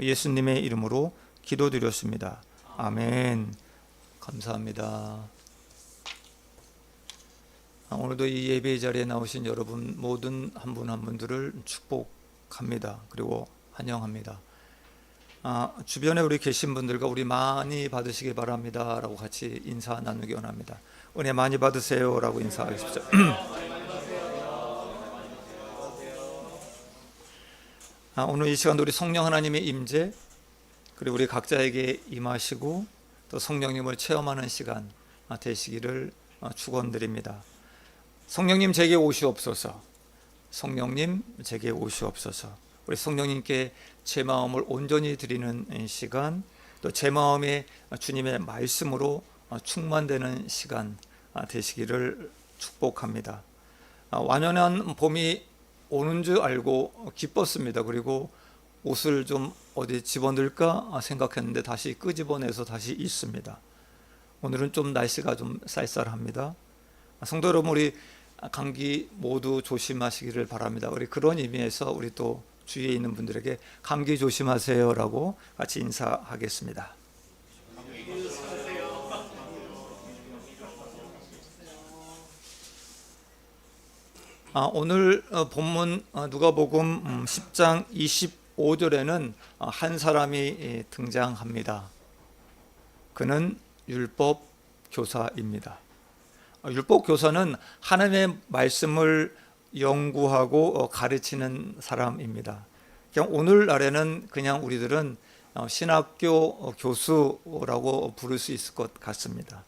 예수님의 이름으로 기도드렸습니다. 아멘. 감사합니다. 오늘도 이 예배 자리에 나오신 여러분 모든 한 분 한 분들을 축복합니다. 그리고 환영합니다. 주변에 우리 계신 분들과 우리 많이 받으시기 바랍니다 라고 같이 인사 나누기 원합니다. 은혜 많이 받으세요 라고 인사하십시오. 오늘 이 시간도 우리 성령 하나님의 임재 그리고 우리 각자에게 임하시고 또 성령님을 체험하는 시간 되시기를 축원드립니다. 성령님 제게 오시옵소서. 성령님 제게 오시옵소서. 우리 성령님께 제 마음을 온전히 드리는 시간, 또 제 마음에 주님의 말씀으로 충만되는 시간 되시기를 축복합니다. 완연한 봄이 오는 줄 알고 기뻤습니다. 그리고 옷을 좀 어디 집어넣을까 생각했는데 다시 끄집어내서 다시 입습니다. 오늘은 좀 날씨가 좀 쌀쌀합니다. 성도 여러분, 우리 감기 모두 조심하시기를 바랍니다. 우리 그런 의미에서 우리 또 주위에 있는 분들에게 감기 조심하세요 라고 같이 인사하겠습니다. 오늘 본문 누가복음 10장 25절에는 한 사람이 등장합니다. 그는 율법 교사입니다. 율법 교사는 하나님의 말씀을 연구하고 가르치는 사람입니다. 그냥 오늘날에는 그냥 우리들은 신학교 교수라고 부를 수 있을 것 같습니다.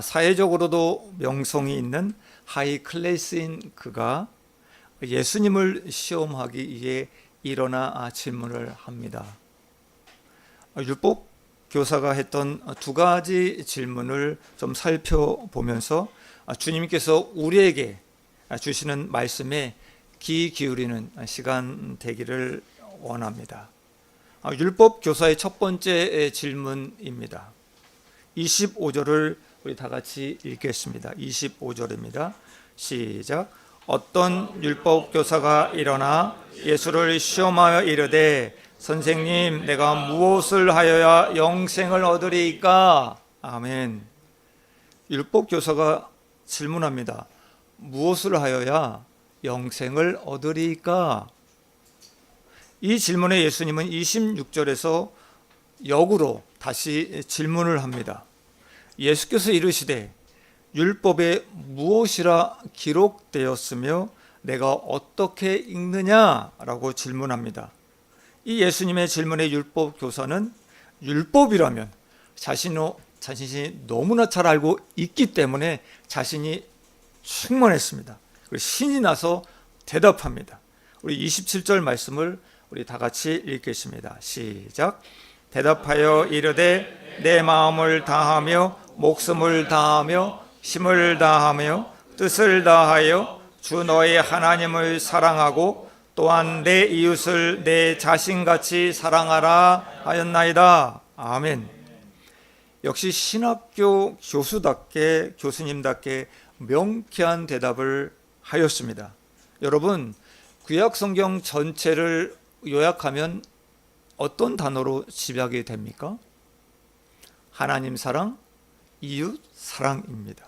사회적으로도 명성이 있는 하이 클래스인 그가 예수님을 시험하기 위해 일어나 질문을 합니다. 율법 교사가 했던 두 가지 질문을 좀 살펴보면서 주님께서 우리에게 주시는 말씀에 귀 기울이는 시간 되기를 원합니다. 율법 교사의 첫 번째 질문입니다. 25절을 우리 다 같이 읽겠습니다. 25절입니다. 시작. 어떤 율법 교사가 일어나 예수를 시험하여 이르되 선생님, 내가 무엇을 하여야 영생을 얻으리이까? 아멘. 율법 교사가 질문합니다. 무엇을 하여야 영생을 얻으리이까? 이 질문에 예수님은 26절에서 역으로 다시 질문을 합니다. 예수께서 이르시되 율법에 무엇이라 기록되었으며 내가 어떻게 읽느냐라고 질문합니다. 이 예수님의 질문에 율법 교사는 율법이라면 자신이 너무나 잘 알고 있기 때문에 자신이 충만했습니다. 그리고 신이 나서 대답합니다. 우리 27절 말씀을 우리 다 같이 읽겠습니다. 시작. 대답하여 이르되 내 마음을 다하며 목숨을 다하며 힘을 다하며 뜻을 다하여 주 너의 하나님을 사랑하고 또한 내 이웃을 내 자신같이 사랑하라 하였나이다. 아멘. 역시 신학교 교수님답게 명쾌한 대답을 하였습니다. 여러분, 구약 성경 전체를 요약하면 어떤 단어로 집약이 됩니까? 하나님 사랑, 이웃 사랑입니다.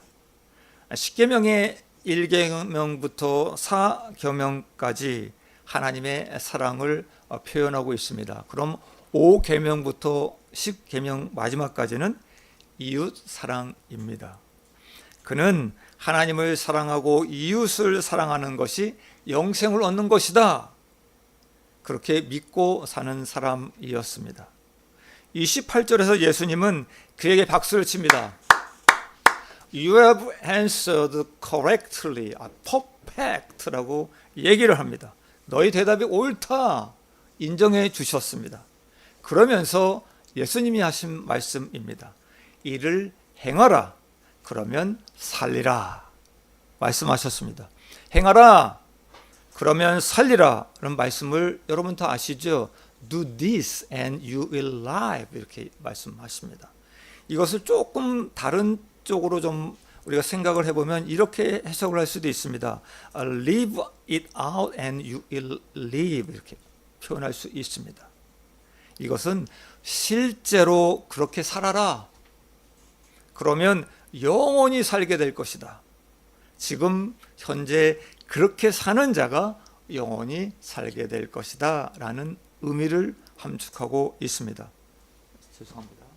10계명의 1계명부터 4계명까지 하나님의 사랑을 표현하고 있습니다. 그럼 5계명부터 10계명 마지막까지는 이웃 사랑입니다. 그는 하나님을 사랑하고 이웃을 사랑하는 것이 영생을 얻는 것이다. 그렇게 믿고 사는 사람이었습니다. 28절에서 예수님은 그에게 박수를 칩니다. You have answered correctly, perfect라고 얘기를 합니다. 너희 대답이 옳다 인정해 주셨습니다. 그러면서 예수님이 하신 말씀입니다. 이를 행하라, 그러면 살리라 말씀하셨습니다. 행하라, 그러면 살리라 라는 말씀을 여러분 다 아시죠? Do this and you will live 이렇게 말씀하십니다. 이것을 조금 다른 쪽으로 좀 우리가 생각을 해보면 이렇게 해석을 할 수도 있습니다. Live it out and you will live 이렇게 표현할 수 있습니다. 이것은 실제로 그렇게 살아라. 그러면 영원히 살게 될 것이다. 지금 현재 그렇게 사는 자가 영원히 살게 될 것이다 라는 의미를 함축하고 있습니다. 죄송합니다.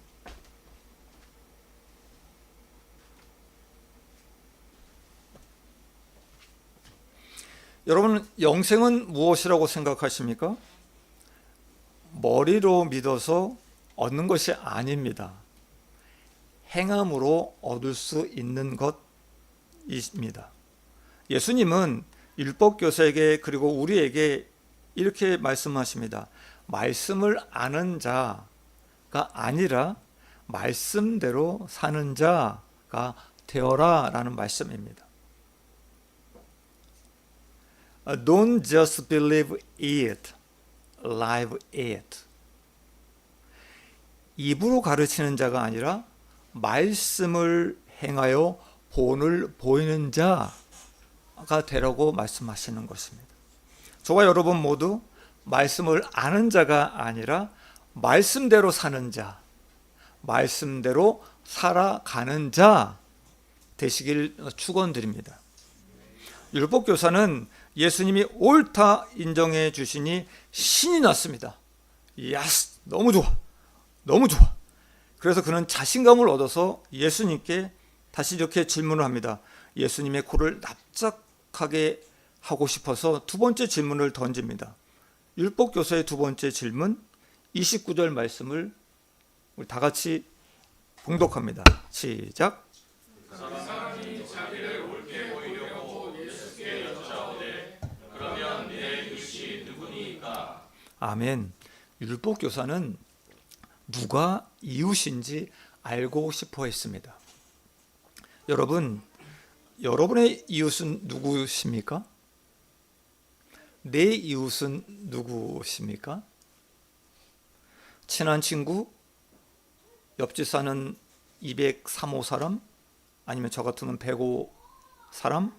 여러분, 영생은 무엇이라고 생각하십니까? 머리로 믿어서 얻는 것이 아닙니다. 행함으로 얻을 수 있는 것입니다. 예수님은 율법교사에게 그리고 우리에게 이렇게 말씀하십니다. 말씀을 아는 자가 아니라 말씀대로 사는 자가 되어라 라는 말씀입니다. Don't just believe it, live it. 입으로 가르치는 자가 아니라 말씀을 행하여 본을 보이는 자가 되라고 말씀하시는 것입니다. 저와 여러분 모두 말씀을 아는 자가 아니라 말씀대로 사는 자, 말씀대로 살아가는 자 되시길 축원드립니다. 율법교사는 예수님이 옳다 인정해 주시니 신이 났습니다. 야스, 너무 좋아, 너무 좋아. 그래서 그는 자신감을 얻어서 예수님께 다시 이렇게 질문을 합니다. 예수님의 코를 납작하게 하고 싶어서 두 번째 질문을 던집니다. 율법교사의 두 번째 질문 29절 말씀을 우리 다 같이 봉독합니다. 시작. 사람이 자기를 옳게 보이려고 예수께 여짜오되 그러면 내 이웃이 누구니까? 아멘. 율법교사는 누가 이웃인지 알고 싶어 했습니다. 여러분, 여러분의 이웃은 누구십니까? 내 이웃은 누구십니까? 친한 친구? 옆집 사는 203호 사람? 아니면 저 같으면 105 사람?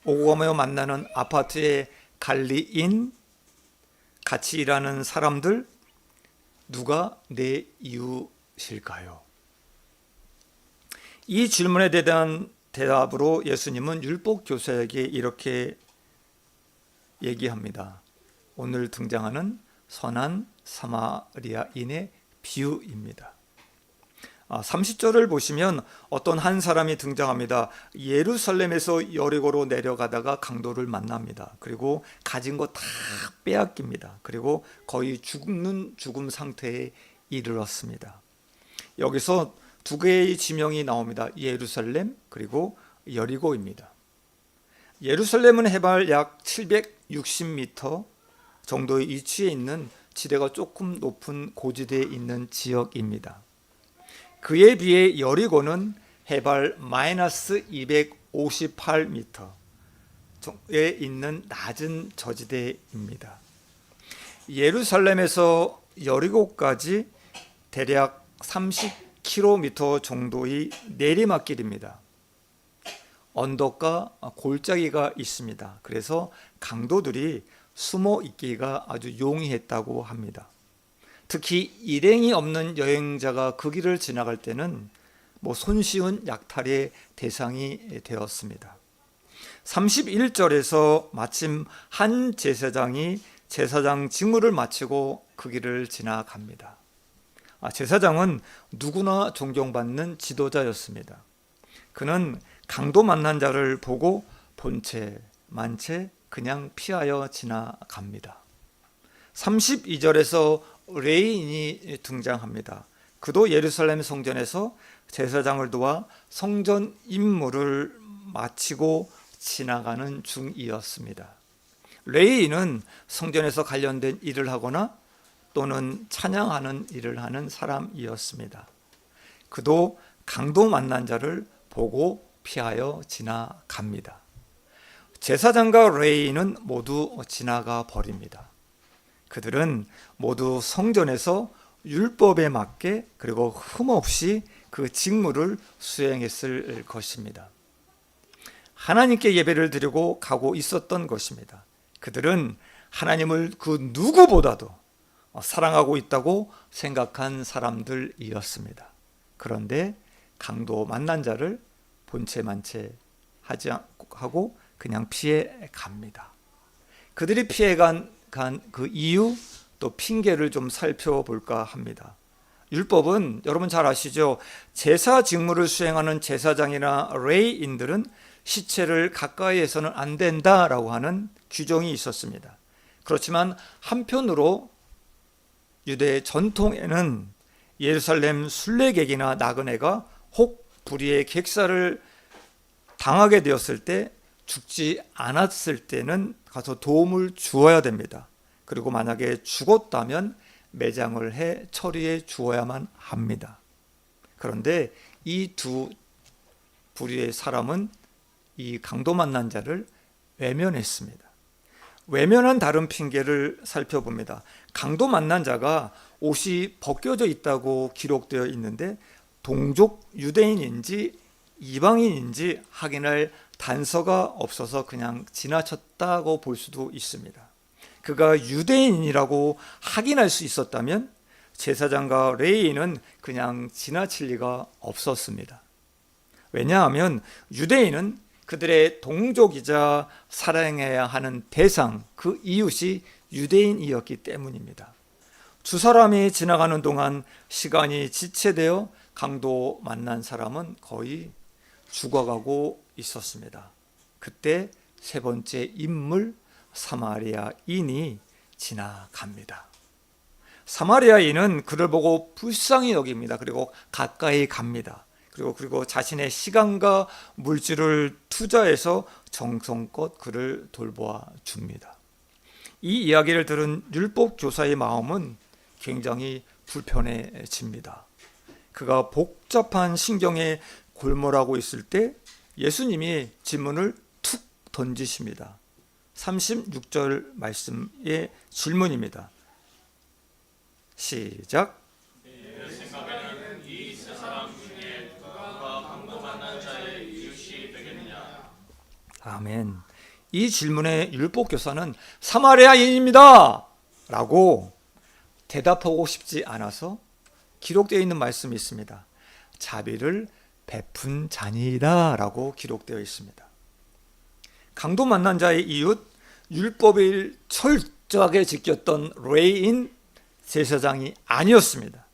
오고 가며 만나는 아파트의 관리인? 같이 일하는 사람들? 누가 내 이웃일까요? 이 질문에 대한 대답으로 예수님은 율법교사에게 이렇게 얘기합니다. 오늘 등장하는 선한 사마리아인의 비유입니다. 30절을 보시면 어떤 한 사람이 등장합니다. 예루살렘에서 여리고로 내려가다가 강도를 만납니다. 그리고 가진 거 다 빼앗깁니다. 그리고 거의 죽음 상태에 이르렀습니다. 여기서 두 개의 지명이 나옵니다. 예루살렘 그리고 여리고입니다. 예루살렘은 해발 약 760m 정도의 위치에 있는 지대가 조금 높은 고지대에 있는 지역입니다. 그에 비해 여리고는 해발 마이너스 258m에 있는 낮은 저지대입니다. 예루살렘에서 여리고까지 대략 30km 정도의 내리막길입니다. 언덕과 골짜기가 있습니다. 그래서 강도들이 숨어 있기가 아주 용이했다고 합니다. 특히 일행이 없는 여행자가 그 길을 지나갈 때는 손쉬운 약탈의 대상이 되었습니다. 31절에서 마침 한 제사장이 제사장 직무를 마치고 그 길을 지나갑니다. 제사장은 누구나 존경받는 지도자였습니다. 그는 강도 만난 자를 보고 본체, 만체 그냥 피하여 지나갑니다. 32절에서 레인이 등장합니다. 그도 예루살렘 성전에서 제사장을 도와 성전 임무를 마치고 지나가는 중이었습니다. 레인은 성전에서 관련된 일을 하거나 또는 찬양하는 일을 하는 사람이었습니다. 그도 강도 만난 자를 보고 피하여 지나갑니다. 제사장과 레인은 모두 지나가 버립니다. 그들은 모두 성전에서 율법에 맞게 그리고 흠없이 그 직무를 수행했을 것입니다. 하나님께 예배를 드리고 가고 있었던 것입니다. 그들은 하나님을 그 누구보다도 사랑하고 있다고 생각한 사람들이었습니다. 그런데 강도 만난 자를 본체만체 하지 않고 그냥 피해 갑니다. 그들이 피해간 그 이유, 또 핑계를 좀 살펴볼까 합니다. 율법은 여러분 잘 아시죠? 제사 직무를 수행하는 제사장이나 레위인들은 시체를 가까이 해서는 안 된다라고 하는 규정이 있었습니다. 그렇지만 한편으로 유대 전통에는 예루살렘 순례객이나 나그네가 혹 불의의 객사를 당하게 되었을 때 죽지 않았을 때는 가서 도움을 주어야 됩니다. 그리고 만약에 죽었다면 매장을 해 처리해 주어야만 합니다. 그런데 이 두 부류의 사람은 이 강도 만난 자를 외면했습니다. 외면한 다른 핑계를 살펴봅니다. 강도 만난 자가 옷이 벗겨져 있다고 기록되어 있는데 동족 유대인인지 이방인인지 확인할 단서가 없어서 그냥 지나쳤다고 볼 수도 있습니다. 그가 유대인이라고 확인할 수 있었다면 제사장과 레위인은 그냥 지나칠 리가 없었습니다. 왜냐하면 유대인은 그들의 동족이자 사랑해야 하는 대상, 그 이웃이 유대인이었기 때문입니다. 두 사람이 지나가는 동안 시간이 지체되어 강도 만난 사람은 거의 죽어가고 있었습니다. 그때 세 번째 인물 사마리아인이 지나갑니다. 사마리아인은 그를 보고 불쌍히 여깁니다. 그리고 가까이 갑니다. 그리고 자신의 시간과 물질을 투자해서 정성껏 그를 돌보아 줍니다. 이 이야기를 들은 율법 교사의 마음은 굉장히 불편해집니다. 그가 복잡한 신경에 골몰하고 있을 때 예수님이 질문을 툭 던지십니다. 36절 말씀의 질문입니다. 시작. 내 생각에는 이 세 사람 중에 누가 강도 만난 자의 이웃이 되겠느냐? 아멘. 이 질문에 율법 교사는 사마리아인입니다 라고 대답하고 싶지 않아서 기록되어 있는 말씀이 있습니다. 자비를 베푼 자니이다 라고 기록되어 있습니다. 강도 만난 자의 이웃, 율법을 철저하게 지켰던 레위인 제사장이 아니었습니다.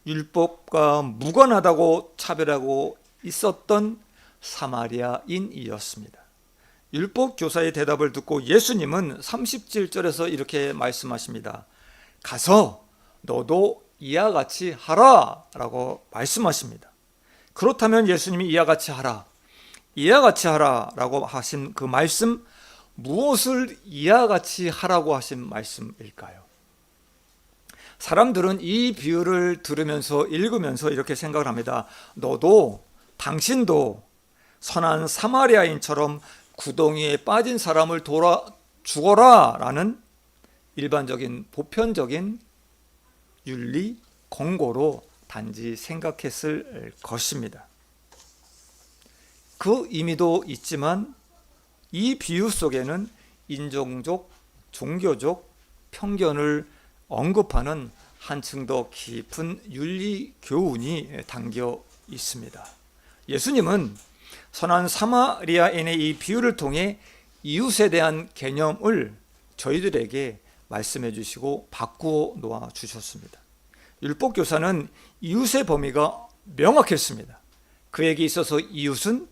율법과 무관하다고 차별하고 있었던 사마리아인이었습니다. 율법 교사의 대답을 듣고 예수님은 37절에서 이렇게 말씀하십니다. 가서 너도 이와 같이 하라 라고 말씀하십니다. 그렇다면 예수님이 이와 같이 하라, 이와 같이 하라 라고 하신 그 말씀, 무엇을 이와 같이 하라고 하신 말씀일까요? 사람들은 이 비유를 들으면서 읽으면서 이렇게 생각을 합니다. 너도, 당신도 선한 사마리아인처럼 구덩이에 빠진 사람을 돌아 죽어라 라는 일반적인 보편적인 윤리 권고로 단지 생각했을 것입니다. 그 의미도 있지만 이 비유 속에는 인종적, 종교적 편견을 언급하는 한층 더 깊은 윤리 교훈이 담겨 있습니다. 예수님은 선한 사마리아인의 이 비유를 통해 이웃에 대한 개념을 저희들에게 말씀해 주시고 바꾸어 놓아 주셨습니다. 율법 교사는 이웃의 범위가 명확했습니다. 그에게 있어서 이웃은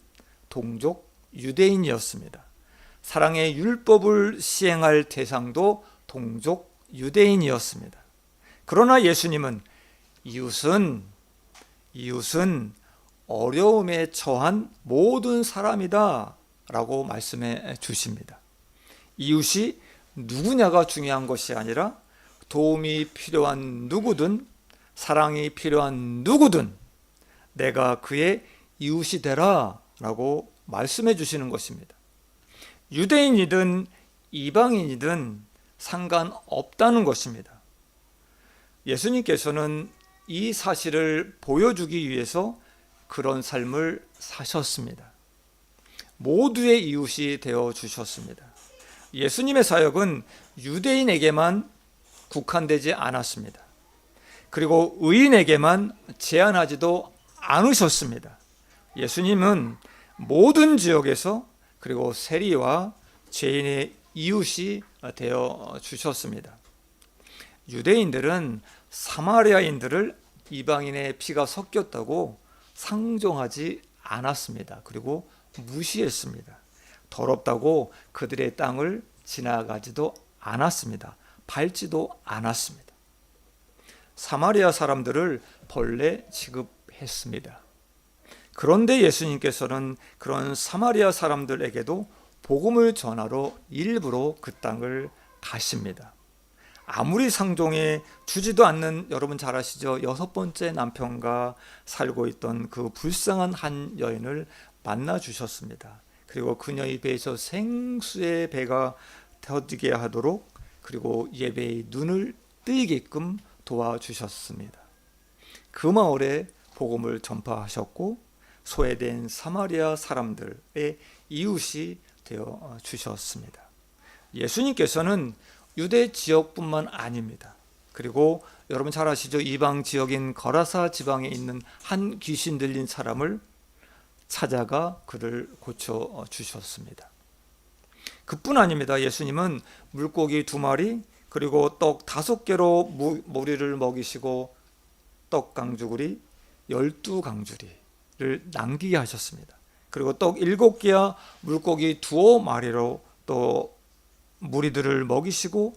동족 유대인이었습니다. 사랑의 율법을 시행할 대상도 동족 유대인이었습니다. 그러나 예수님은 이웃은 어려움에 처한 모든 사람이다 라고 말씀해 주십니다. 이웃이 누구냐가 중요한 것이 아니라 도움이 필요한 누구든, 사랑이 필요한 누구든 내가 그의 이웃이 되라 라고 말씀해 주시는 것입니다. 유대인이든 이방인이든 상관없다는 것입니다. 예수님께서는 이 사실을 보여주기 위해서 그런 삶을 사셨습니다. 모두의 이웃이 되어 주셨습니다. 예수님의 사역은 유대인에게만 국한되지 않았습니다. 그리고 의인에게만 제한하지도 않으셨습니다. 예수님은 모든 지역에서 그리고 세리와 죄인의 이웃이 되어 주셨습니다. 유대인들은 사마리아인들을 이방인의 피가 섞였다고 상종하지 않았습니다. 그리고 무시했습니다. 더럽다고 그들의 땅을 지나가지도 않았습니다. 밟지도 않았습니다. 사마리아 사람들을 벌레 취급했습니다. 그런데 예수님께서는 그런 사마리아 사람들에게도 복음을 전하러 일부러 그 땅을 가십니다. 아무리 상종해 주지도 않는, 여러분 잘 아시죠? 6번째 남편과 살고 있던 그 불쌍한 한 여인을 만나 주셨습니다. 그리고 그녀의 배에서 생수의 배가 터지게 하도록, 그리고 예배의 눈을 뜨이게끔 도와주셨습니다. 그 마을에 복음을 전파하셨고 소외된 사마리아 사람들의 이웃이 되어 주셨습니다. 예수님께서는 유대 지역뿐만 아닙니다. 그리고 여러분 잘 아시죠? 이방 지역인 거라사 지방에 있는 한 귀신 들린 사람을 찾아가 그를 고쳐 주셨습니다. 그뿐 아닙니다. 예수님은 물고기 2마리 그리고 떡 5개로 모리를 먹이시고 떡 강주구리 12강주리를 남기게 하셨습니다. 그리고 떡 7개와 물고기 2마리로 또 무리들을 먹이시고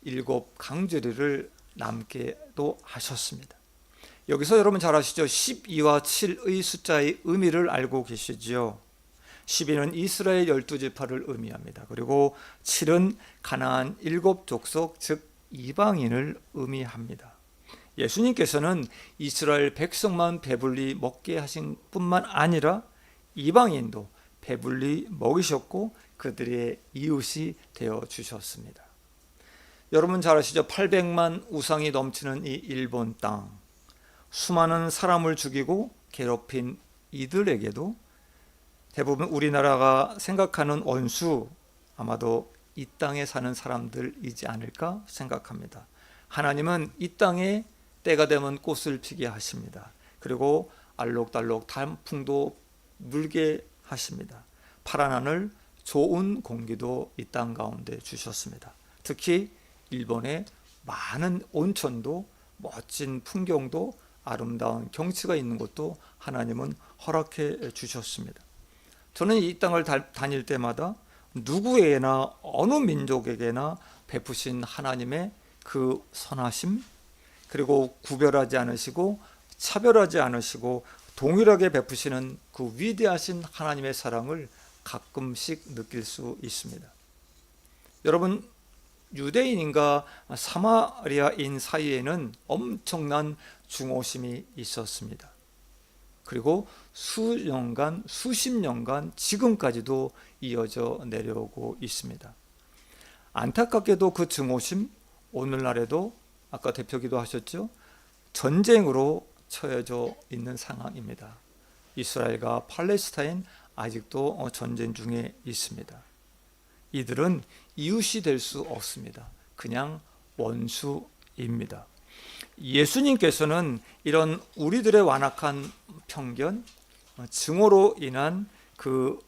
7강주리를 남게도 하셨습니다. 여기서 여러분 잘 아시죠? 12와 7의 숫자의 의미를 알고 계시지요. 12는 이스라엘 12지파를 의미합니다. 그리고 7은 가나안 7족속 즉 이방인을 의미합니다. 예수님께서는 이스라엘 백성만 배불리 먹게 하신 뿐만 아니라 이방인도 배불리 먹이셨고 그들의 이웃이 되어 주셨습니다. 여러분 잘 아시죠? 800만 우상이 넘치는 이 일본 땅, 수많은 사람을 죽이고 괴롭힌 이들에게도 대부분 우리나라가 생각하는 원수, 아마도 이 땅에 사는 사람들이지 않을까 생각합니다. 하나님은 이 땅에 때가 되면 꽃을 피게 하십니다. 그리고 알록달록 단풍도 물게 하십니다. 파란 하늘, 좋은 공기도 이 땅 가운데 주셨습니다. 특히 일본의 많은 온천도 멋진 풍경도 아름다운 경치가 있는 곳도 하나님은 허락해 주셨습니다. 저는 이 땅을 다닐 때마다 누구에게나 어느 민족에게나 베푸신 하나님의 그 선하심, 그리고 구별하지 않으시고 차별하지 않으시고 동일하게 베푸시는 그 위대하신 하나님의 사랑을 가끔씩 느낄 수 있습니다. 여러분, 유대인과 사마리아인 사이에는 엄청난 중호심이 있었습니다. 그리고 수십 년간 지금까지도 이어져 내려오고 있습니다. 안타깝게도 그 증오심 오늘날에도 아까 대표기도 하셨죠? 전쟁으로 처해져 있는 상황입니다. 이스라엘과 팔레스타인 아직도 전쟁 중에 있습니다. 이들은 이웃이 될 수 없습니다. 그냥 원수입니다. 예수님께서는 이런 우리들의 완악한 편견, 증오로 인한 그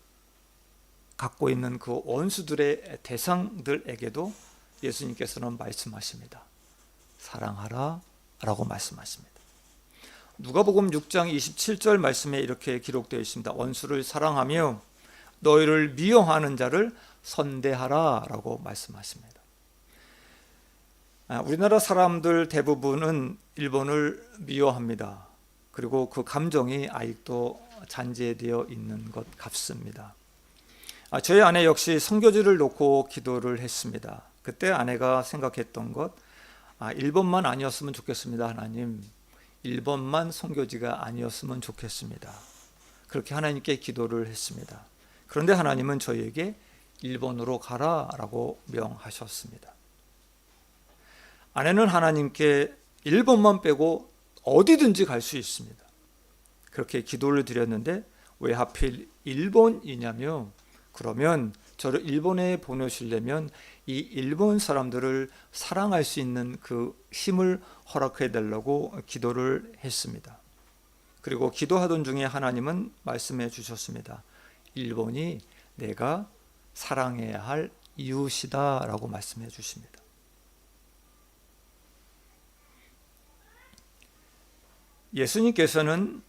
갖고 있는 그 원수들의 대상들에게도 예수님께서는 말씀하십니다. 사랑하라 라고 말씀하십니다. 누가복음 6장 27절 말씀에 이렇게 기록되어 있습니다. 원수를 사랑하며 너희를 미워하는 자를 선대하라 라고 말씀하십니다. 우리나라 사람들 대부분은 일본을 미워합니다. 그리고 그 감정이 아직도 잔재되어 있는 것 같습니다. 저희 아내 역시 선교지를 놓고 기도를 했습니다. 그때 아내가 생각했던 것, 일본만 아니었으면 좋겠습니다. 하나님, 일본만 선교지가 아니었으면 좋겠습니다. 그렇게 하나님께 기도를 했습니다. 그런데 하나님은 저희에게 일본으로 가라라고 명하셨습니다. 아내는 하나님께 일본만 빼고 어디든지 갈 수 있습니다. 그렇게 기도를 드렸는데 왜 하필 일본이냐며, 그러면 저를 일본에 보내시려면 이 일본 사람들을 사랑할 수 있는 그 힘을 허락해 달라고 기도를 했습니다. 그리고 기도하던 중에 하나님은 말씀해 주셨습니다. 일본이 내가 사랑해야 할 이웃이다 라고 말씀해 주십니다. 예수님께서는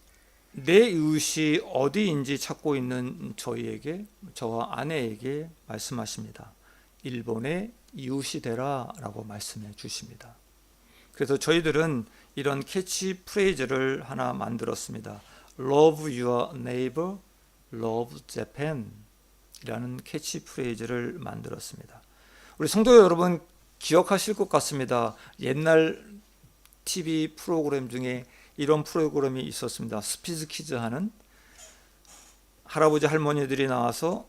내 이웃이 어디인지 찾고 있는 저희에게, 저와 아내에게 말씀하십니다. 일본의 이웃이 되라 라고 말씀해 주십니다. 그래서 저희들은 이런 캐치 프레이즈를 하나 만들었습니다. Love your neighbor, love Japan 이라는 캐치 프레이즈를 만들었습니다. 우리 성도 여러분 기억하실 것 같습니다. 옛날 TV 프로그램 중에 이런 프로그램이 있었습니다. 스피드 퀴즈 하는, 할아버지 할머니들이 나와서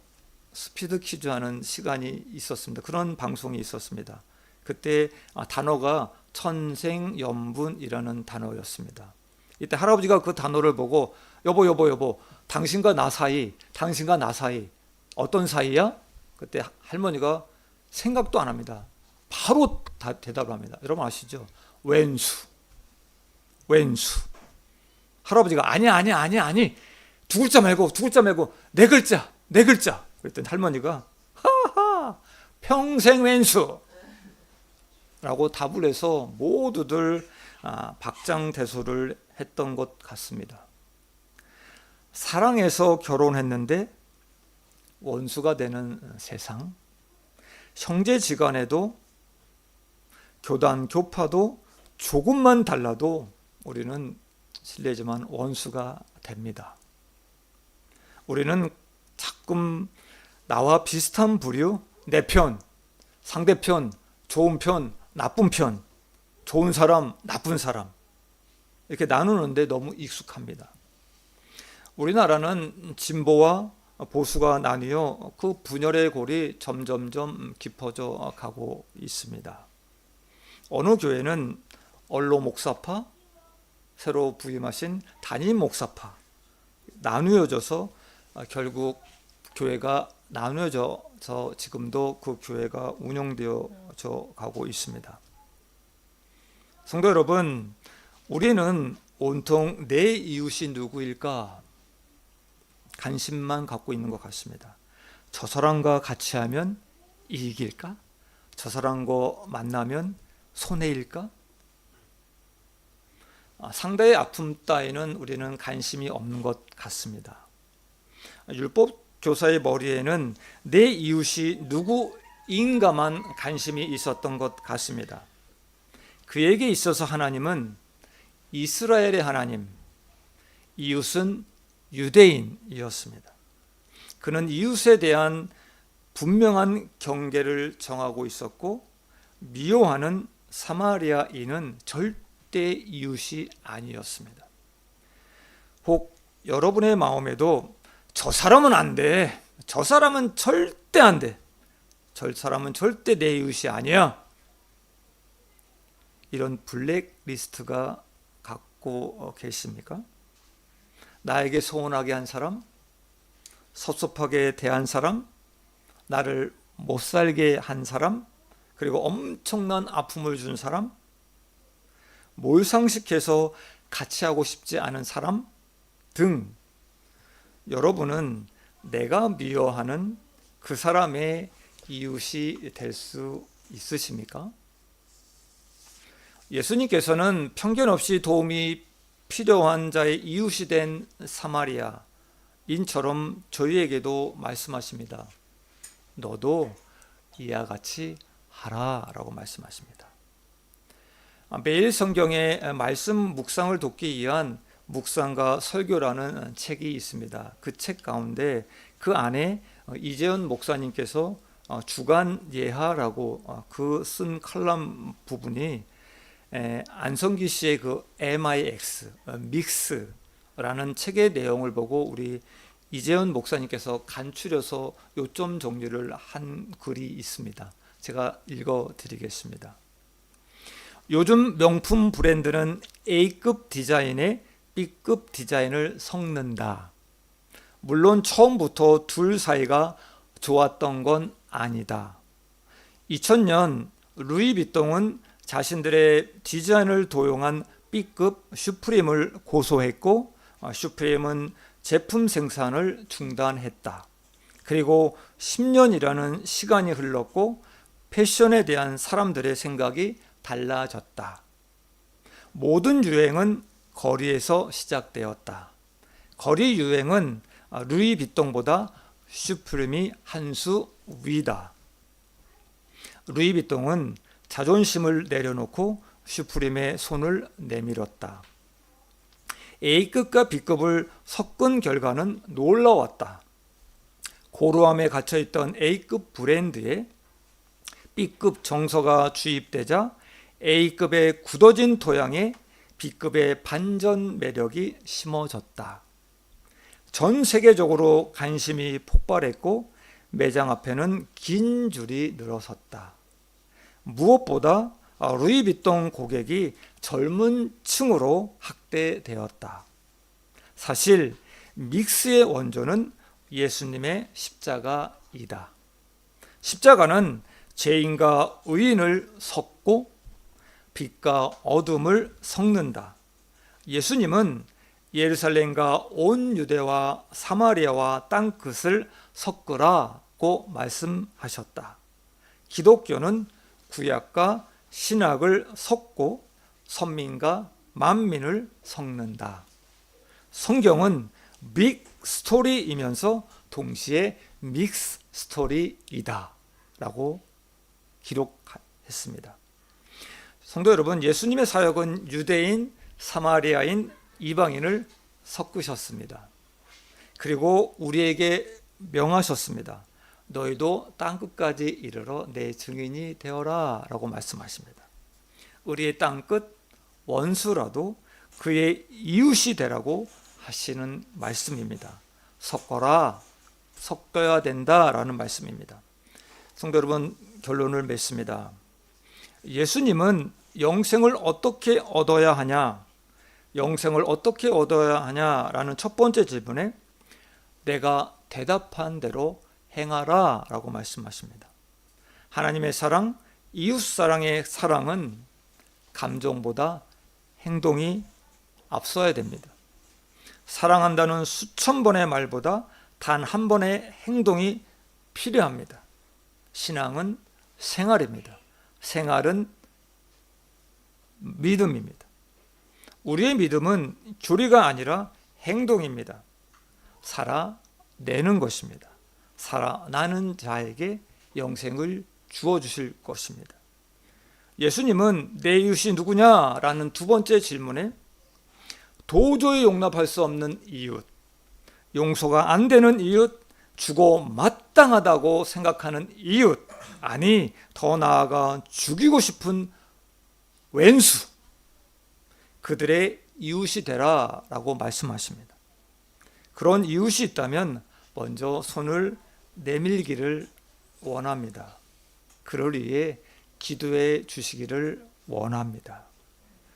스피드 퀴즈 하는 시간이 있었습니다. 그런 방송이 있었습니다. 그때 단어가 천생연분이라는 단어였습니다. 이때 할아버지가 그 단어를 보고 여보 당신과 나 사이 어떤 사이야? 그때 할머니가 생각도 안 합니다. 바로 대답을 합니다. 여러분 아시죠? 왼수. 할아버지가 아니 두 글자 말고 네 글자. 그랬더니 할머니가 하하 평생 왼수 라고 답을 해서 모두들 박장대소를 했던 것 같습니다. 사랑해서 결혼했는데 원수가 되는 세상, 형제지간에도 교단 교파도 조금만 달라도 우리는 실례지만 원수가 됩니다. 우리는 자꾸 나와 비슷한 부류, 내 편, 상대편, 좋은 편, 나쁜 편, 좋은 사람, 나쁜 사람 이렇게 나누는데 너무 익숙합니다. 우리나라는 진보와 보수가 나뉘어 그 분열의 골이 점점점 깊어져 가고 있습니다. 어느 교회는 언로 목사파, 새로 부임하신 담임 목사파 나누어져서 결국 교회가 나누어져서 지금도 그 교회가 운영되어져 가고 있습니다. 성도 여러분, 우리는 온통 내 이웃이 누구일까 관심만 갖고 있는 것 같습니다. 저 사람과 같이 하면 이익일까? 저 사람과 만나면 손해일까? 상대의 아픔 따위는 우리는 관심이 없는 것 같습니다. 율법 교사의 머리에는 내 이웃이 누구인가만 관심이 있었던 것 같습니다. 그에게 있어서 하나님은 이스라엘의 하나님, 이웃은 유대인이었습니다. 그는 이웃에 대한 분명한 경계를 정하고 있었고 미워하는 사마리아인은 절대 이웃이 아니었습니다. 혹 여러분의 마음에도 저 사람은 안 돼, 저 사람은 절대 안 돼, 저 사람은 절대 내 이웃이 아니야, 이런 블랙리스트가 갖고 계십니까? 나에게 서운하게 한 사람, 섭섭하게 대한 사람, 나를 못 살게 한 사람, 그리고 엄청난 아픔을 준 사람, 몰상식해서 같이 하고 싶지 않은 사람 등 여러분은 내가 미워하는 그 사람의 이웃이 될 수 있으십니까? 예수님께서는 편견 없이 도움이 필요한 자의 이웃이 된 사마리아인처럼 저희에게도 말씀하십니다. 너도 이와 같이 하라라고 말씀하십니다. 매일 성경의 말씀 묵상을 돕기 위한 묵상과 설교라는 책이 있습니다. 그 책 가운데 그 안에 이재현 목사님께서 주간 예하라고 그 쓴 칼럼 부분이 안성기 씨의 그 MIX, 믹스라는 책의 내용을 보고 우리 이재현 목사님께서 간추려서 요점 정리를 한 글이 있습니다. 제가 읽어드리겠습니다. 요즘 명품 브랜드는 A급 디자인에 B급 디자인을 섞는다. 물론 처음부터 둘 사이가 좋았던 건 아니다. 2000년 루이비통은 자신들의 디자인을 도용한 B급 슈프림을 고소했고, 슈프림은 제품 생산을 중단했다. 그리고 10년이라는 시간이 흘렀고 패션에 대한 사람들의 생각이 달라졌다. 모든 유행은 거리에서 시작되었다. 거리 유행은 루이비통보다 슈프림이 한 수 위다. 루이비통은 자존심을 내려놓고 슈프림의 손을 내밀었다. A급과 B급을 섞은 결과는 놀라웠다. 고루함에 갇혀있던 A급 브랜드에 B급 정서가 주입되자 A급의 굳어진 토양에 B급의 반전 매력이 심어졌다. 전 세계적으로 관심이 폭발했고 매장 앞에는 긴 줄이 늘어섰다. 무엇보다 루이비통 고객이 젊은 층으로 확대되었다. 사실 믹스의 원조는 예수님의 십자가이다. 십자가는 죄인과 의인을 섞고 빛과 어둠을 섞는다. 예수님은 예루살렘과 온 유대와 사마리아와 땅끝을 섞으라고 말씀하셨다. 기독교는 구약과 신약을 섞고 선민과 만민을 섞는다. 성경은 빅 스토리이면서 동시에 믹스 스토리이다 라고 기록했습니다. 성도 여러분, 예수님의 사역은 유대인, 사마리아인, 이방인을 섞으셨습니다. 그리고 우리에게 명하셨습니다. 너희도 땅끝까지 이르러 내 증인이 되어라 라고 말씀하십니다. 우리의 땅끝 원수라도 그의 이웃이 되라고 하시는 말씀입니다. 섞어라, 섞어야 된다라는 말씀입니다. 성도 여러분, 결론을 맺습니다. 예수님은 영생을 어떻게 얻어야 하냐, 영생을 어떻게 얻어야 하냐라는 첫 번째 질문에 내가 대답한 대로 행하라 라고 말씀하십니다. 하나님의 사랑, 이웃사랑의 사랑은 감정보다 행동이 앞서야 됩니다. 사랑한다는 수천 번의 말보다 단 한 번의 행동이 필요합니다. 신앙은 생활입니다. 생활은 믿음입니다. 우리의 믿음은 교리가 아니라 행동입니다. 살아내는 것입니다. 살아나는 자에게 영생을 주어주실 것입니다. 예수님은 내 이웃이 누구냐라는 두 번째 질문에 도저히 용납할 수 없는 이웃, 용서가 안 되는 이웃, 죽어 마땅하다고 생각하는 이웃, 아니 더 나아가 죽이고 싶은 왼수, 그들의 이웃이 되라 라고 말씀하십니다. 그런 이웃이 있다면 먼저 손을 내밀기를 원합니다. 그를 위해 기도해 주시기를 원합니다.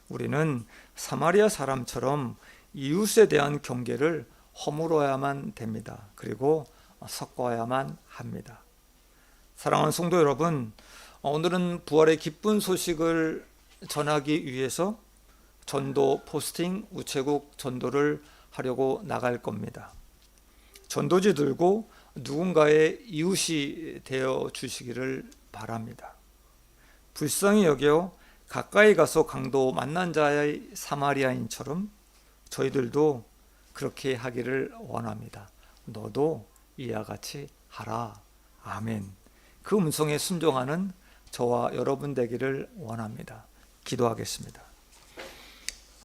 우리는 사마리아 사람처럼 이웃에 대한 경계를 허물어야만 됩니다. 그리고 섞어야만 합니다. 사랑하는 성도 여러분, 오늘은 부활의 기쁜 소식을 전하기 위해서 전도 포스팅 우체국 전도를 하려고 나갈 겁니다. 전도지 들고 누군가의 이웃이 되어 주시기를 바랍니다. 불쌍히 여겨 가까이 가서 강도 만난 자의 사마리아인처럼 저희들도 그렇게 하기를 원합니다. 너도 이와 같이 하라. 아멘. 그 음성에 순종하는 저와 여러분 되기를 원합니다. 기도하겠습니다.